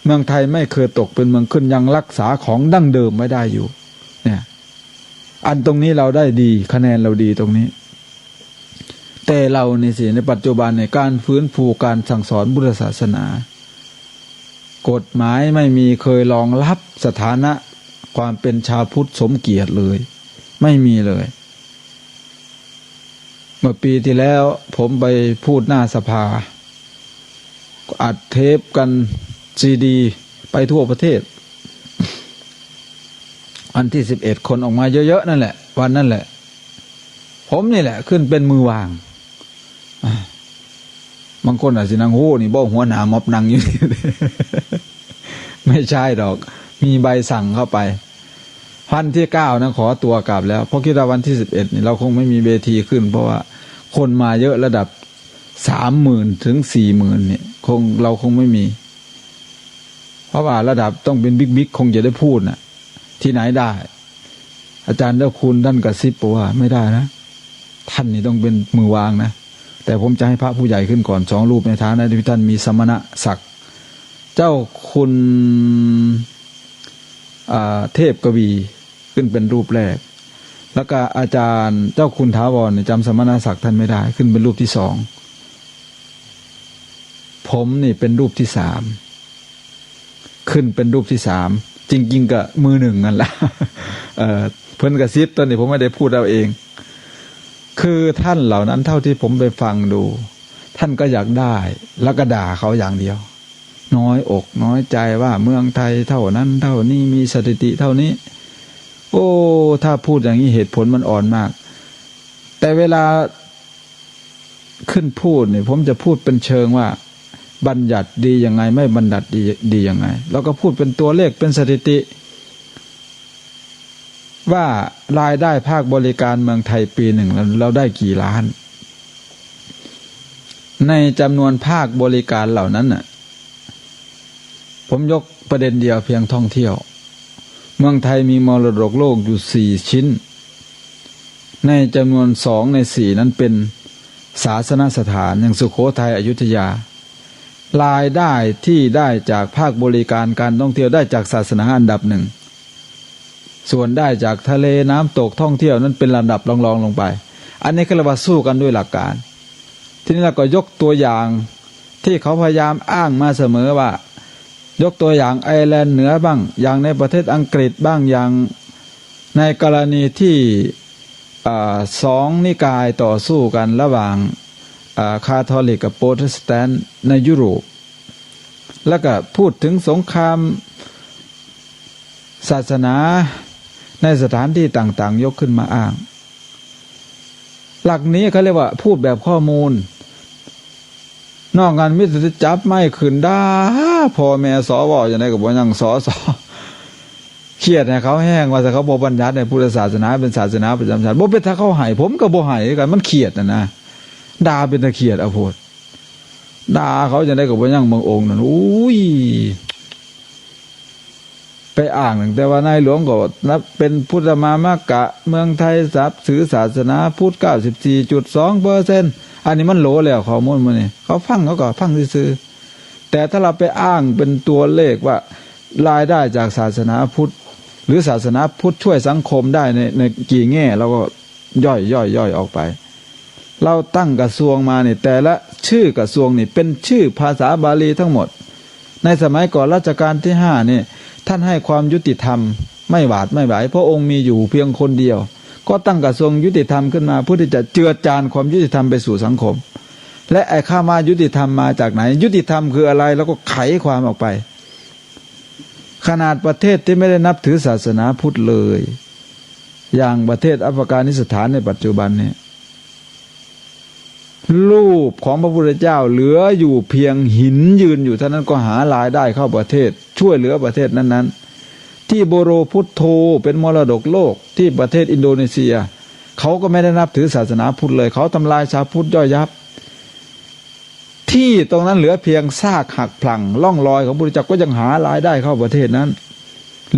เมืองไทยไม่เคยตกเป็นเมืองขึ้นยังรักษาของดั้งเดิมไว้ได้อยู่เนี่ยอันตรงนี้เราได้ดีคะแนนเราดีตรงนี้แต่เราในปัจจุบันในการฟื้นฟูการสั่งสอนพุทธศาสนากฎหมายไม่มีเคยรองรับสถานะความเป็นชาวพุทธสมเกียรติเลยไม่มีเลยเมื่อปีที่แล้วผมไปพูดหน้าสภาอัดเทปกันซีดีไปทั่วประเทศ วันที่11คนออกมาเยอะๆนั่นแหละวันนั่นแหละผมนี่แหละขึ้นเป็นมือวางบางคนอาจจะนั่งโอ้นี่บ่หัวหน้าม็อบนั่งอยู่ ไม่ใช่ดอกมีใบสั่งเข้าไปวันที่9นะขอตัวกลับแล้วเพราะคิดว่าวันที่11นี่เราคงไม่มีเวทีขึ้นเพราะว่าคนมาเยอะระดับ30,000 ถึง 40,000เนี่ยเราคงไม่มีเพราะว่าระดับต้องเป็นบิ๊กคงจะได้พูดน่ะที่ไหนได้อาจารย์เจ้าคุณท่านกระซิบบอกว่าไม่ได้นะท่านนี่ต้องเป็นมือวางนะแต่ผมจะให้พระผู้ใหญ่ขึ้นก่อน2 รูปในฐานะที่ท่านมีสมณศักดิ์เจ้าคุณเทพกวีขึ้นเป็นรูปแรกแล้วก็อาจารย์เจ้าคุณถาวรจำสมณศักดิ์ท่านไม่ได้ขึ้นเป็นรูปที่2ผมนี่เป็นรูปที่3ขึ้นเป็นรูปที่3จริงๆก็มือ1นั่นแหละเพิ่นกระซิบตอนนี้ผมไม่ได้พูดเอาเองคือท่านเหล่านั้นเท่าที่ผมไปฟังดูท่านก็อยากได้แล้วก็ด่าเขาอย่างเดียวน้อยอกน้อยใจว่าเมืองไทยเท่านั้นเท่านี้มีสถิติเท่านี้โอ้ถ้าพูดอย่างนี้เหตุผลมันอ่อนมากแต่เวลาขึ้นพูดเนี่ยผมจะพูดเป็นเชิงว่าบัญญัติดียังไงไม่บัญญัติดียังไงแล้วก็พูดเป็นตัวเลขเป็นสถิติว่ารายได้ภาคบริการเมืองไทยปีหนึ่งเราได้กี่ล้านในจำนวนภาคบริการเหล่านั้นน่ะผมยกประเด็นเดียวเพียงท่องเที่ยวเมืองไทยมีมรดกโลกอยู่4 ชิ้นในจำนวน2 ใน 4นั้นเป็นศาสนสถานอย่างสุโขทัยอยุธยารายได้ที่ได้จากภาคบริการการท่องเที่ยวได้จากศาสนาอันดับ1ส่วนได้จากทะเลน้ำตกท่องเที่ยวนั้นเป็นระดับรองๆลงไปอันนี้ก็เรียกว่าสู้กันด้วยหลักการทีนี้เราก็ยกตัวอย่างที่เขาพยายามอ้างมาเสมอว่ายกตัวอย่างไอร์แลนด์เหนือบ้างอย่างในประเทศอังกฤษบ้างอย่างในกรณีที่2 นิกายต่อสู้กันระหว่างคาทอลิกกับโปรเตสแตนต์ในยุโรปแล้วก็พูดถึงสงครามศาสนาในสถานที่ต่างๆยกขึ้นมาอ้างหลักนี้เขาเรียกว่าพูดแบบข้อมูลนอกงานมิตรจับไม่ขึ้นได้พ่อแม่สวอย่างไรกับบ่ยังสเครียดให้เขาแห้งว่าแต่เขาบ่บัญญัติในพุทธศาสนาเป็นศาสนาประจำชาติบ่เป็นถ้าเขาให้ผมก็บ่ให้กันมันเครียดนะด่าเป็นตะเคียดเอาโพดด่าเขาจะได้กับบ่ยังบางองค์นั่นอุ้ยไปอ้างแต่ว่านายหลวงก็นับเป็นพุทธมามกะเมืองไทยนับถือศาสนาพุทธ 94.2% อันนี้มันโหลแล้วข้อมูลมันนี่เขาฟังเขาก็ฟังซื่อๆแต่ถ้าเราไปอ้างเป็นตัวเลขว่ารายได้จากศาสนาพุทธหรือศาสนาพุทธช่วยสังคมได้ในกี่แง่เราก็ย่อยออกไปเราตั้งกระทรวงมาเนี่ยแต่ละชื่อกระทรวงนี่เป็นชื่อภาษาบาลีทั้งหมดในสมัยก่อนรัชกาลที่5นี่ท่านให้ความยุติธรรมไม่หวาดไม่ไหวเพราะองค์มีอยู่เพียงคนเดียวก็ตั้งกระทรวงยุติธรรมขึ้นมาเพื่อที่จะเจือจานความยุติธรรมไปสู่สังคมและไอ้ข้ามายุติธรรมมาจากไหนยุติธรรมคืออะไรแล้วก็ไขความออกไปขนาดประเทศที่ไม่ได้นับถือศาสนาพุทธเลยอย่างประเทศอัฟกานิสถานในปัจจุบันเนี่ยรูปของพระพุทธเจ้าเหลืออยู่เพียงหินยืนอยู่เท่านั้นก็หารายได้เข้าประเทศช่วยเหลือประเทศนั้นๆที่โบโรพุทโธเป็นมรดกโลกที่ประเทศอินโดนีเซียเขาก็ไม่ได้นับถือศาสนาพุทธเลยเขาทำลายชาวพุทธย่อยยับที่ตรงนั้นเหลือเพียงซากหักพลังล่องรอยของพระพุทธเจ้าก็ยังหารายได้เข้าประเทศนั้น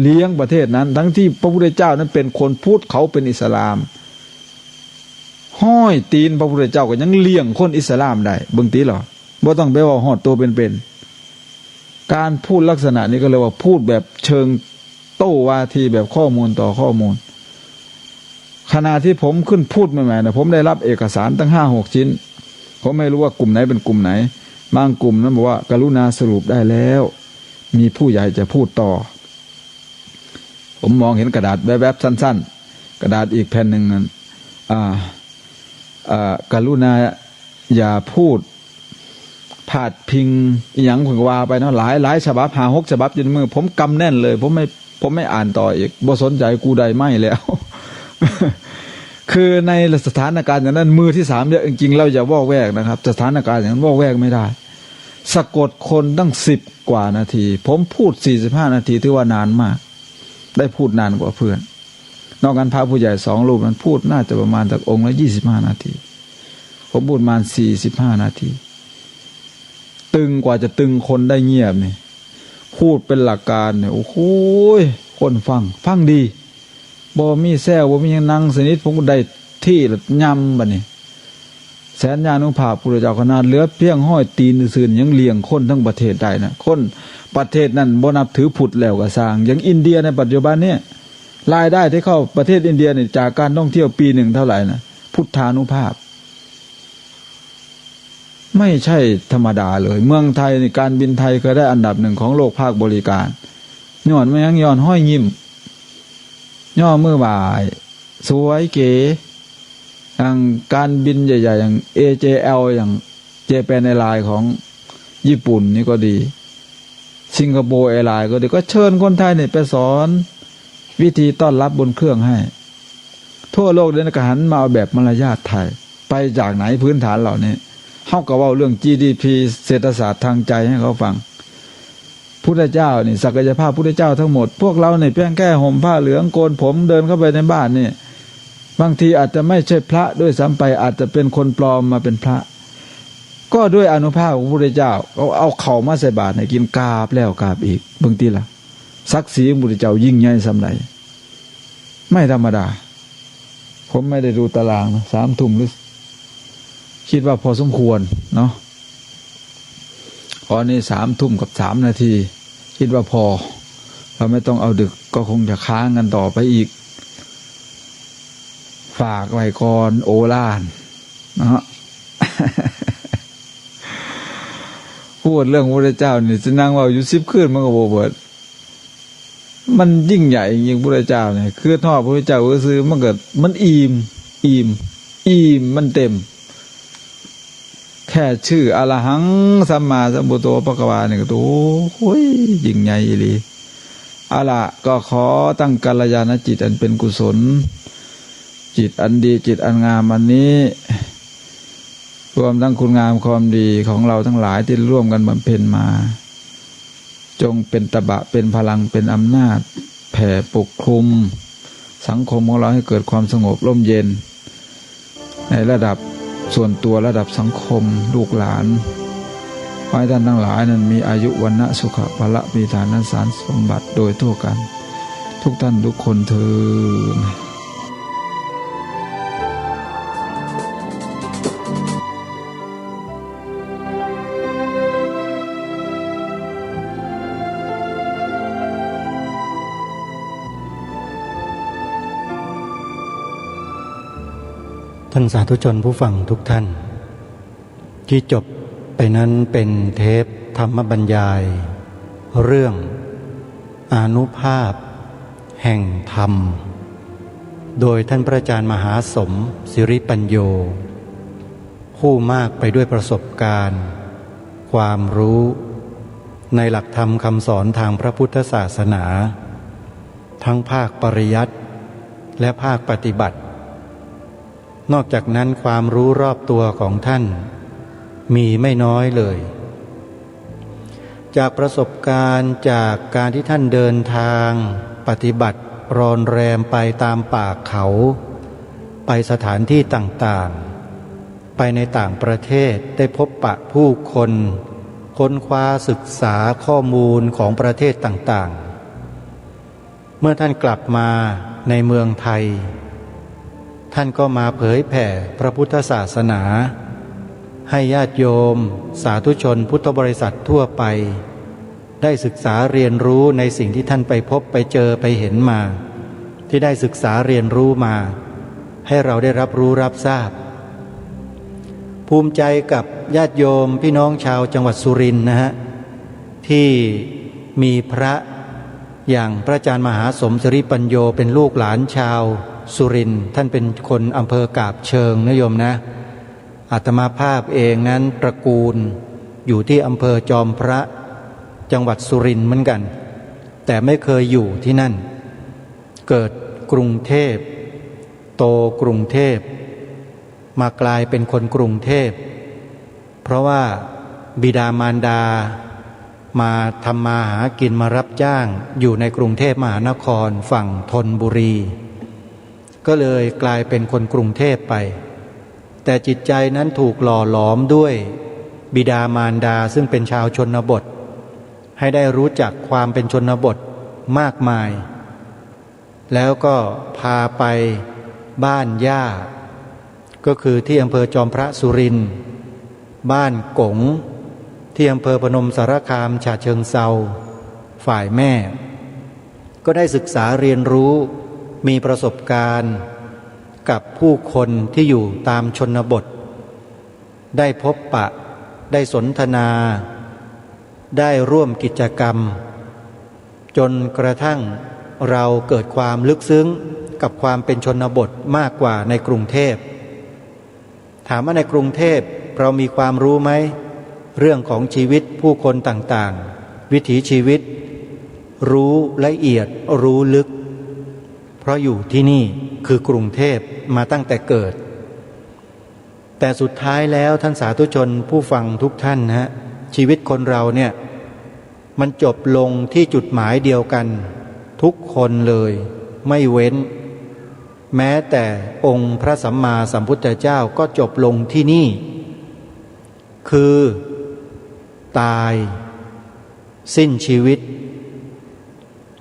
เลี้ยงประเทศนั้นทั้งที่พระพุทธเจ้านั้นเป็นคนพุทธเขาเป็นอิสลามห้อยตีนพระพุทธเจ้าก็ยังเลี้ยงคนอิสลามได้เบิ่งตีหรอบ่ต้องไปว่าฮอดตัวเป็นๆการพูดลักษณะนี้ก็เลยว่าพูดแบบเชิงโต้วาทีแบบข้อมูลต่อข้อมูลขณะที่ผมขึ้นพูดใหม่ๆนะผมได้รับเอกสารตั้ง 5-6 ชิ้นผมไม่รู้ว่ากลุ่มไหนเป็นกลุ่มไหนบางกลุ่มนั้นบอกว่ากรุณาสรุปได้แล้วมีผู้ใหญ่จะพูดต่อผมมองเห็นกระดาษแวบๆสั้นๆกระดาษอีกแผ่นหนึ่งนั้นกรุณาอย่าพูดพาดพิงอย่างผึ่งวาไปเนาะหลายฉบับ5-6 ฉบับอยู่ในมือผมกำแน่นเลยผม ผมไม่อ่านต่ออีกบ่สนใจกูใดไม่แล้ว คือในสถานการณ์อย่างนั้นมือที่3เยอะจริงๆเราอย่าวอกแวกนะครับสถานการณ์อย่างนั้นวอกแวกไม่ได้สะกดคนตั้ง10 กว่านาทีผมพูด45 นาทีถือว่านานมากได้พูดนานกว่าเพื่อนนอกจากพระผู้ใหญ่2 รูปนั้นพูดน่าจะประมาณจากองค์ละ25 นาทีผมพูดประมาณ45 นาทีตึงกว่าจะตึงคนได้เงียบนี่พูดเป็นหลักการเนี่ยโอ้โหคนฟังดีบ่มีแซวบ่มีหยังนั่งสนิทผมก็ได้ที่ละย่ำบัดนี้แสนญาณุภาพพุทธเจ้าขนาดเหลือเพียงห้อยตีนซื่อๆยังเลี้ยงคนทั้งประเทศได้นะคนประเทศนั้นบ่นับถือพุทธแล้วก็สร้างอย่างอินเดียในปัจจุบันเนี่ยรายได้ที่เข้าประเทศอินเดียเนี่ยจากการท่องเที่ยวปีหนึ่งเท่าไหร่นะพุทธานุภาพไม่ใช่ธรรมดาเลยเมืองไทยในการบินไทยเคยได้อันดับ1ของโลกภาคบริการย้อนไม่ยั้งย้อนห้อยยิ้มย่อมือบ่ายสวยเก๋อย่างการบินใหญ่ๆอย่าง AJL อย่าง Japan Airlines ของญี่ปุ่นนี่ก็ดีสิงคโปร์แอร์ไลน์ก็ดีก็เชิญคนไทยเนี่ยไปสอนวิธีต้อนรับบนเครื่องให้ทั่วโลกเดินกระหันมาเอาแบบมารยาทไทยไปจากไหนพื้นฐานเหล่านี้เขาก็เว้าเรื่อง GDP เศรษฐศาสตร์ทางใจให้เขาฟังพุทธเจ้านี่ศักยภาพพุทธเจ้าทั้งหมดพวกเราเนี่ยเพียงแค่ห่มผ้าเหลืองโกนผมเดินเข้าไปในบ้านนี่บางทีอาจจะไม่ใช่พระด้วยซ้ำไปอาจจะเป็นคนปลอมมาเป็นพระก็ด้วยอานุภาพของพระพุทธเจ้าเอาเข่ามาใส่บาตรให้กินกราบแล้วกราบอีกบางทีล่ะศักดิ์ศรีของพระพุทธเจ้ายิ่งใหญ่สำใดไม่ธรรมดาผมไม่ได้ดูตารางนะ3 ทุ่มหรือคิดว่าพอสมควรเนาะตอนนี้3 ทุ่มกับ3 นาทีคิดว่าพอเราไม่ต้องเอาดึกก็คงจะค้างกันต่อไปอีกฝากไว้ก่อนโอฬารนะฮะ พูดเรื่องพระพุทธเจ้านี่จะนั่งว่าอยู่10 คืนมันก็บ่เบิดมันยิ่งใหญ่จริงๆพระพุทธเจ้าเนี่ยคือทอดพระพุทธเจ้าก็ซื้อมันอิ่มมันเต็มแค่ชื่ออรหังสัมมาสัมพุทโธภควาเนี่ยก็โอ้ยยิ่งใหญ่อีหลีเอาล่ะก็ขอตั้งกัลยาณจิตอันเป็นกุศลจิตอันดีจิตอันงามอันนี้รวมทั้งคุณงามความดีของเราทั้งหลายที่ร่วมกันบำเพ็ญมาจงเป็นตบะเป็นพลังเป็นอำนาจแผ่ปกคลุมสังคมของเราให้เกิดความสงบร่มเย็นในระดับส่วนตัวระดับสังคมลูกหลานขอให้ท่านทั้งหลายนั้นมีอายุวรรณะสุขภละมีฐานะสารสมบัติโดยทั่วกันทุกท่านทุกคนเถิดท่านสาธุชนผู้ฟังทุกท่านที่จบไปนั้นเป็นเทปธรรมบรรยายเรื่องอานุภาพแห่งธรรมโดยท่านพระอาจารย์มหาสมศิริปัญโยผู้มากไปด้วยประสบการณ์ความรู้ในหลักธรรมคำสอนทางพระพุทธศาสนาทั้งภาคปริยัติและภาคปฏิบัตินอกจากนั้นความรู้รอบตัวของท่านมีไม่น้อยเลยจากประสบการณ์จากการที่ท่านเดินทางปฏิบัติรอนแรมไปตามป่าเขาไปสถานที่ต่างๆไปในต่างประเทศได้พบปะผู้คนค้นคว้าศึกษาข้อมูลของประเทศต่างๆเมื่อท่านกลับมาในเมืองไทยท่านก็มาเผยแผ่พระพุทธศาสนาให้ญาติโยมสาธุชนพุทธบริษัททั่วไปได้ศึกษาเรียนรู้ในสิ่งที่ท่านไปพบไปเจอไปเห็นมาที่ได้ศึกษาเรียนรู้มาให้เราได้รับรู้รับทราบภูมิใจกับญาติโยมพี่น้องชาวจังหวัดสุรินทร์นะฮะที่มีพระอย่างพระอาจารย์มหาสมศิริปัญโยเป็นลูกหลานชาวสุรินทร์ท่านเป็นคนอำเภอกาบเชิงนะโยมนะอาตมาภาพเองนั้นตระกูลอยู่ที่อำเภอจอมพระจังหวัดสุรินทร์เหมือนกัน แต่ไม่เคยอยู่ที่นั่นเกิดกรุงเทพโตกรุงเทพมากลายเป็นคนกรุงเทพเพราะว่าบิดามารดามาทำมาหากินมารับจ้างอยู่ในกรุงเทพมหานครฝั่งธนบุรีก็เลยกลายเป็นคนกรุงเทพไปแต่จิตใจนั้นถูกหล่อหลอมด้วยบิดามารดาซึ่งเป็นชาวชนบทให้ได้รู้จักความเป็นชนบทมากมายแล้วก็พาไปบ้านย่าก็คือที่อำเภอจอมพระสุรินทร์บ้านกงที่อำเภอพนมสารคามฉะเชิงเทราฝ่ายแม่ก็ได้ศึกษาเรียนรู้มีประสบการณ์กับผู้คนที่อยู่ตามชนบทได้พบปะได้สนทนาได้ร่วมกิจกรรมจนกระทั่งเราเกิดความลึกซึ้งกับความเป็นชนบทมากกว่าในกรุงเทพถามว่าในกรุงเทพเรามีความรู้ไหมเรื่องของชีวิตผู้คนต่างๆวิถีชีวิตรู้ละเอียดรู้ลึกเพราะอยู่ที่นี่คือกรุงเทพมาตั้งแต่เกิดแต่สุดท้ายแล้วท่านสาธุชนผู้ฟังทุกท่านนะฮะชีวิตคนเราเนี่ยมันจบลงที่จุดหมายเดียวกันทุกคนเลยไม่เว้นแม้แต่องค์พระสัมมาสัมพุทธเจ้าก็จบลงที่นี่คือตายสิ้นชีวิต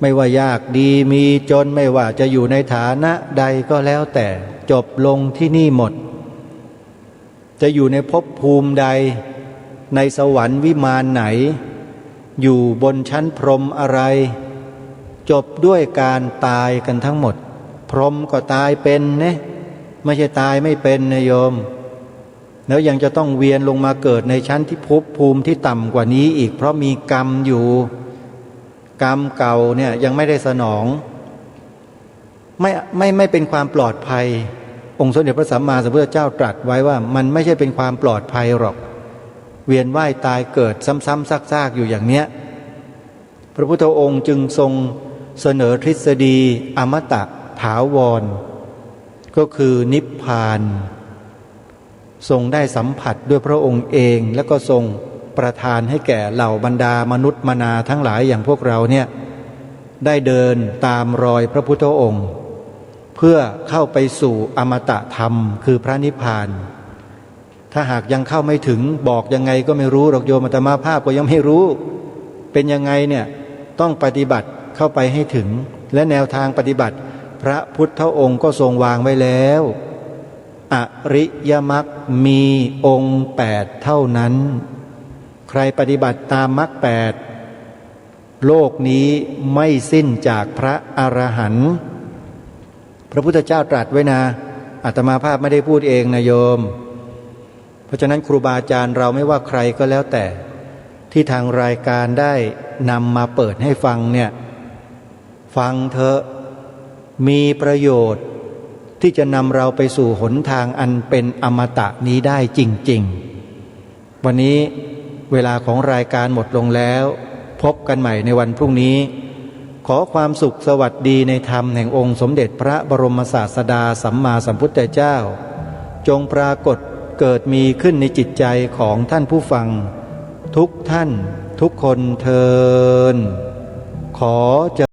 ไม่ว่ายากดีมีจนไม่ว่าจะอยู่ในฐานะใดก็แล้วแต่จบลงที่นี่หมดจะอยู่ในภพภูมิใดในสวรรค์วิมานไหนอยู่บนชั้นพรหมอะไรจบด้วยการตายกันทั้งหมดพรหมก็ตายเป็นนะไม่ใช่ตายไม่เป็นนะโยมแล้วยังจะต้องเวียนลงมาเกิดในชั้นที่ภพภูมิที่ต่ำกว่านี้อีกเพราะมีกรรมอยู่กรรมเก่าเนี่ยยังไม่ได้สนองไม่เป็นความปลอดภัยองค์สมเด็จพระสัมมาสัมพุทธเจ้าตรัสไว้ว่ามันไม่ใช่เป็นความปลอดภัยหรอกเวียนว่ายตายเกิดซ้ำๆซากๆอยู่อย่างเนี้ยพระพุทธองค์จึงทรงเสนอทฤษฎีอมตะถาวรก็คือนิพพานทรงได้สัมผัสด้วยพระองค์เองแล้วก็ทรงประทานให้แก่เหล่าบรรดามนุษย์มนาทั้งหลายอย่างพวกเราเนี่ยได้เดินตามรอยพระพุทธองค์เพื่อเข้าไปสู่อมตะธรรมคือพระนิพพานถ้าหากยังเข้าไม่ถึงบอกยังไงก็ไม่รู้หรอกโยมอาตมาภาพก็ยังไม่รู้เป็นยังไงเนี่ยต้องปฏิบัติเข้าไปให้ถึงและแนวทางปฏิบัติพระพุทธองค์ก็ทรงวางไว้แล้วอริยมรรคมีองค์8เท่านั้นใครปฏิบัติตามมรรค8โลกนี้ไม่สิ้นจากพระอรหันต์พระพุทธเจ้าตรัสไว้นะอาตมาภาพไม่ได้พูดเองนะโยมเพราะฉะนั้นครูบาอาจารย์เราไม่ว่าใครก็แล้วแต่ที่ทางรายการได้นำมาเปิดให้ฟังเนี่ยฟังเถอะมีประโยชน์ที่จะนำเราไปสู่หนทางอันเป็นอมตะนี้ได้จริงๆวันนี้เวลาของรายการหมดลงแล้วพบกันใหม่ในวันพรุ่งนี้ขอความสุขสวัสดีในธรรมแห่งองค์สมเด็จพระบรมศาสดาสัมมาสัมพุทธเจ้าจงปรากฏเกิดมีขึ้นในจิตใจของท่านผู้ฟังทุกท่านทุกคนเทอญขอเจริญ